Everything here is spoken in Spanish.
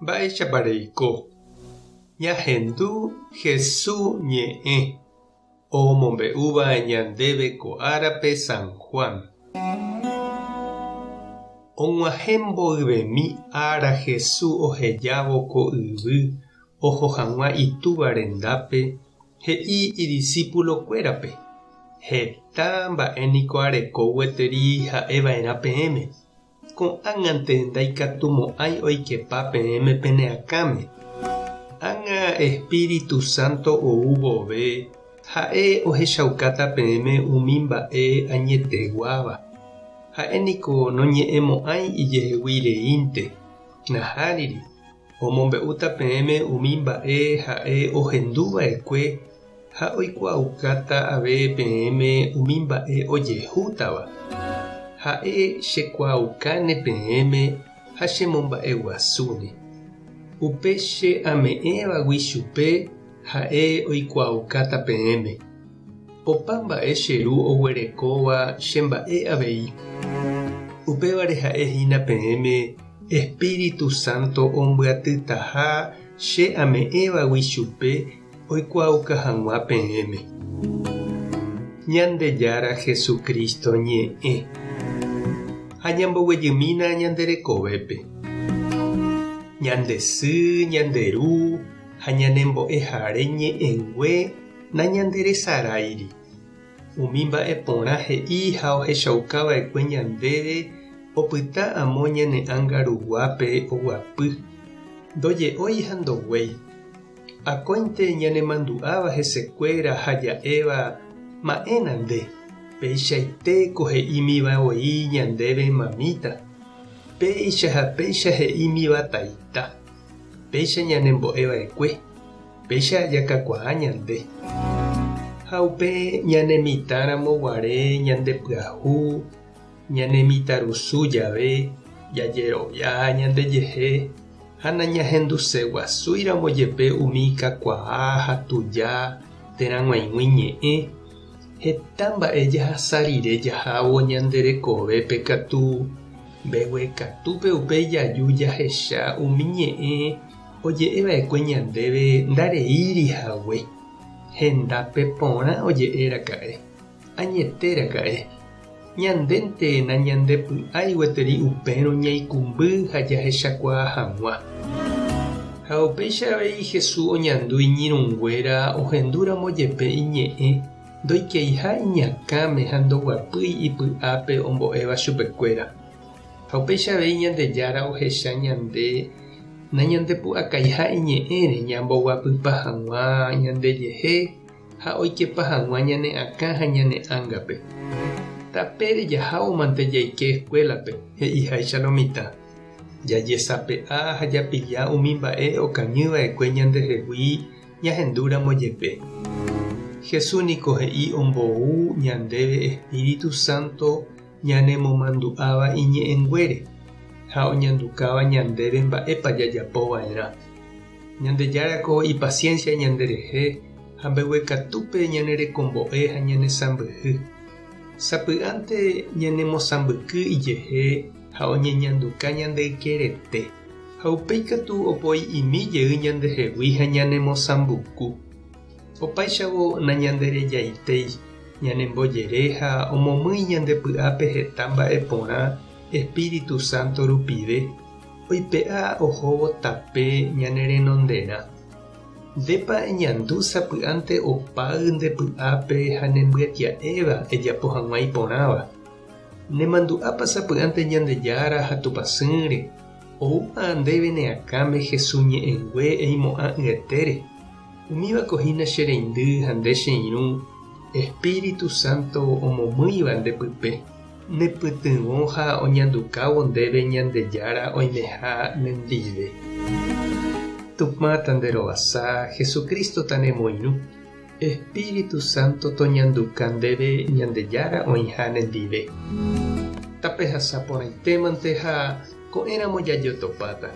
Mba'éichapareiko. Ñahendu Jesús ñe'ẽ omombe'úva ñandéve ko árape San Juan. Og̃uahẽmboyvemi ára Jesús ohejávo ko yvy oho hag̃ua itúva rendápe he'i idiscípulokuérape. Heta mba'éniko areko gueteri ha'eva'erã peẽme. Ko'ág̃ante ndaikatumo'ãi oikepa peẽme peneakáme. Ág̃a Espíritu Santo ou vove ha'e ohechaukáta peẽme umi mba'e añeteguáva. Ha'éniko noñe'ẽmo'ãi ijeheguireínte. Nahániri omombe'úta peẽme umi mba'e ha'e ohenduva'ekue ha oikuaukáta ave peẽme umi mba'e ojehútava. Ha'e chekuaukáne peẽme ha chemomba'eguasúne. Upe che ame'ẽvagui chupe ha'e oikuaukáta peẽme. Opa mba'e cheru oguerekóva chemba'e avei. Upévare ha'ehína peẽme Espíritu Santo ombyatytaha che ame'ẽvagui chupe oikuauka hag̃ua peẽme. Ñandejára Jesucristo ñe'ẽ ha ñamboguejymína ñanderekovépe. Ñandesy, ñanderu ha ñanembo'eháre ñe'ẽngue nañanderesaráiri. Umi mba'e porã he'i ha ohechaukava'ekue ñandéve opyta amo ñane'ãngaruguápe oguapy. Ndoje'ói ha ndoguéi. Akóinte ñanemandu'áva hesekuéra ha ja'éva ma'ẽna nde. Péichaite ko he'ímiva oi ñandéve mamita. Péicha ha péicha he'ímiva taita. Péicha ñanembo'eva'ekue. Péicha ajakakuaa ñande. Ha upe ñanemitáramo guare ñandepyahu, ñanemitarusu jave, jajerovia ñandejehe, ha nañahenduseguasúiramo jepe umi kakuaa ha tuja térãg̃uaig̃ui ñe'ẽ. Heta mba'e jahasarire jahávo ñanderekovépe katu mbeguekatúpe upe ijaju jahecha umi ñe'ẽ oje'eva'ekue ñandéve ndareírihague. Hendápe porã oje'éraka'e. Añetéraka'e. Ñandénte nañandepy'ái gueteri upérõ ñaikumby ha jahechakuaa hag̃ua. Ha upéichavei Jesús oñandu iñirũnguéra ohendúramo jepe iñe'ẽ ndoikeiha iñakãme ha ndoguapýi ipy'ápe ombo'éva chupekuéra. Ha upéichavei Ñandejára ohecha ñande nañandepu'akaiha iñe'ẽre ñamboguapýpa hag̃ua ñandejehe ha oikepa hag̃ua ñane'akã ha ñane'ãngape. Tapére jahávomante jaike escuelape, he'iháicha lo mitã. Jajesape'a ha japija umi mba'e okañyva'ekue ñandehegui ñahendúramo jepe. Jesús niko he'i ombou ñandéve Espíritu Santo ñanemomandu'áva iñe'ẽnguére ha oñandukáva ñandéve mba'épa jajapova'erã. Ñandejárako ipaciencia ñanderehe ha mbeguekatúpe ñanerekombo'e ha ñanesãmbyhy. Sapy'ánte ñanemosãmbyky ijehe ha oñeñanduka ñandeikerete. Ha upéikatu opoi imijey ñandehegui ha ñanemosãmbyku. Opaichavo nañanderejaitéi ñanembojere ha omomýi ñandepy'ápe heta mba'e porã Espíritu Santo rupive oipe'a ohóvo tape ñanerenonderã. Ndépa eñandu sapy'ánte opáy ndepy'ápe ha nembyatia'éva ejapo hag̃ua iporãva. Nemandu'ápa sapy'ánte Ñandejára ha tupãsýre. Oúpa ndéve neakáme Jesús ñe'ẽngue eimo'ã yetére. Umívakohína che reindy ha nde che irũ Espíritu Santo omomýiva ndepype. Nepytyvõ ha oñandukávo ndéve Ñandejára oimeha nendive. Tupã tanderovasa Jesucristo tanemoirũ. Espíritu Santo toñanduka ndéve Ñandejára oĩha nendive. Tape hasa porãitémante ha ko'ẽramo jajotopáta.